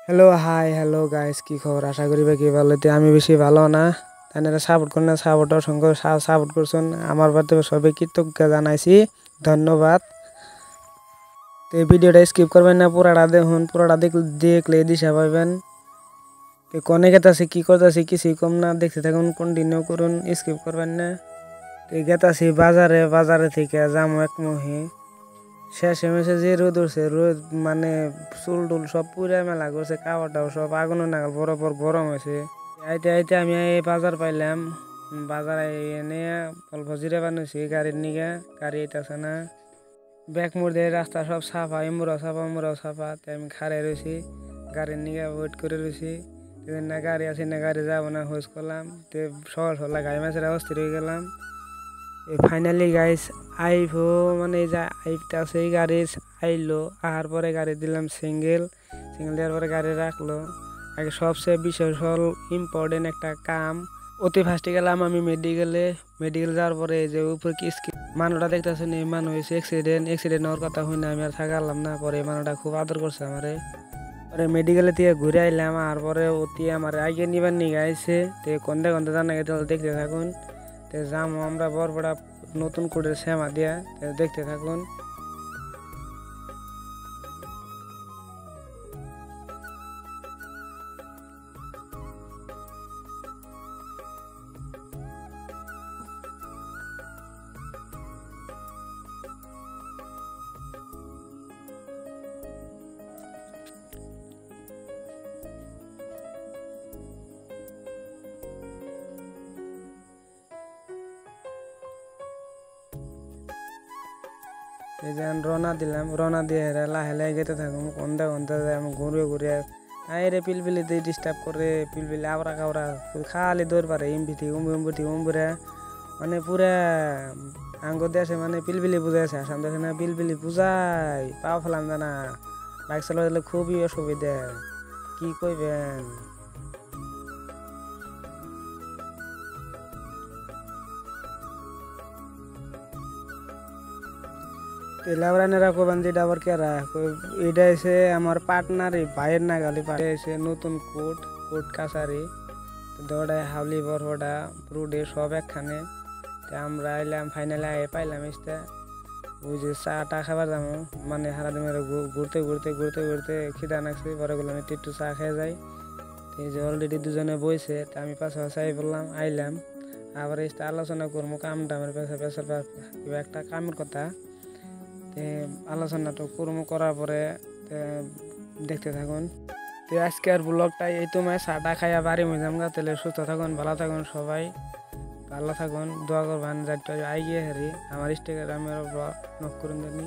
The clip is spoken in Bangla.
হ্যালো হাই হ্যালো গাইস, কি খবর? আশা করি কি ভালো। আমি বেশি ভালো না, তাই সাপোর্ট করেন না, সঙ্গে সাপোর্ট করছেন আমার বাড়িতে সবাই কৃতজ্ঞ জানাইছি, ধন্যবাদ। তো এই ভিডিওটা স্কিপ করবেন না, পুরাটা দেখুন, পুরাটা দেখলে দিশা পাবেন কোনে গেতাছি কি করতেছি কিছুই কম না, দেখতে থাকুন, কন্টিনিউ করুন, স্কিপ করবেন না। তো গেতাছি বাজারে থেকে যাবো এক মহি শেষে মেশে যে রোদ উঠছে, রোদ মানে চুল টুল সব পুরা মেলা করছে, কাপড়টাও সব আগুনের নাগাল বরাবর গরম হয়েছে। আইতে আইতে আমি এই বাজার পাইলাম, বাজার এনে অল্প জিরে বানিয়েছি গাড়ির নিগে, গাড়ি আইতাছে না। ব্যাক মোড় দিয়ে রাস্তা সব সাফা, এমুরাও সাফা, তাই আমি খাড়ে রয়েছি গাড়ির নিগে, ওয়েট করে রয়েছি। না গাড়ি আছে না গাড়ি যাবো না, হোজ করলাম। তো সকাল গাড়ি মাছের অস্থির হয়ে গেলাম। ফাইনালি গাইস আইভো, মানে এই যে আইফটা আছে এই গাড়ি আইলো, আহার পরে গাড়ি দিলাম সিঙ্গেল দেওয়ার পরে গাড়ি রাখলো। আগে সবচেয়ে বিশেষ ইম্পর্টেন্ট একটা কাম, অতি ফার্স্টে গেলাম আমি মেডিকেল যাওয়ার পরে যে উপরে কি মানুষটা দেখতেছেন, এই মানুষ হয়েছে অ্যাক্সিডেন্ট হওয়ার কথা হই না, আমি আর থাকালাম না। পরে এই মানুষটা খুব আদর করছে আমারে। পরে মেডিকেলে থেকে ঘুরে আইলাম, আর পরে অতি আমার আগে নিবার নিয়ে আইছে। তো কন্দে জানা গেছে, দেখতে থাকুন। তো যাবো আমরা বরপড়া নতুন করে শ্যামা দিয়া, দেখতে থাকুন। এই যে রওনা দিলাম, রওনা দিয়ে লাহে লাহে যেতে থাকুন, কন্দে আমি ঘুরে আরে পিলপিলিতে ডিস্টার্ব করে, পিলপিলি আবরা কাবরা খালি দৌড় পারে, উম্বুরে মানে পুরা আঙ্গ দেশে মানে পিলপিলি বুঝাইছে, আসাম দেশে না পিলপিলি বুঝাই পাও ফেলাম জানা। বাইক চালাতে খুবই অসুবিধা, কি কইবেন। তেলাবরানেরা কবেন যেটা আবার কেরা, এটা এসে আমার পার্টনারই ভাইয়ের না গালি পাঠে এসে নতুন কোর্ট কাছারি দৌড়ায় হাউলি বরহডা রুডে সব একখানে। আমরা আইলাম ফাইনালে পাইলাম ইস্তা, ওই যে চা খাবার যাবো, মানে হারা দিন ঘুরতে খিদা নাকছে, পরে বললাম একটু চা খেয়ে যাই। এই যে অলরেডি দুজনে বইছে, আমি পাশে চাই বললাম আইলাম, আবার ইস্তা আলোচনা করবো কামটা আমার কিবা একটা কামের কথা। আলোচনাটা করার পরে দেখতে থাকুন। তো আজকের ব্লগটা এই তোমায় চাটা খাইয়া বাড়ি মজাম গা, তাহলে সুস্থ থাকুন, ভালো থাকুন, সবাই ভালো থাকুন, দোয়া করবেন যাতে আই গিয়ে হারি আমার ইনস্টাগ্রামের নক করুন জানি।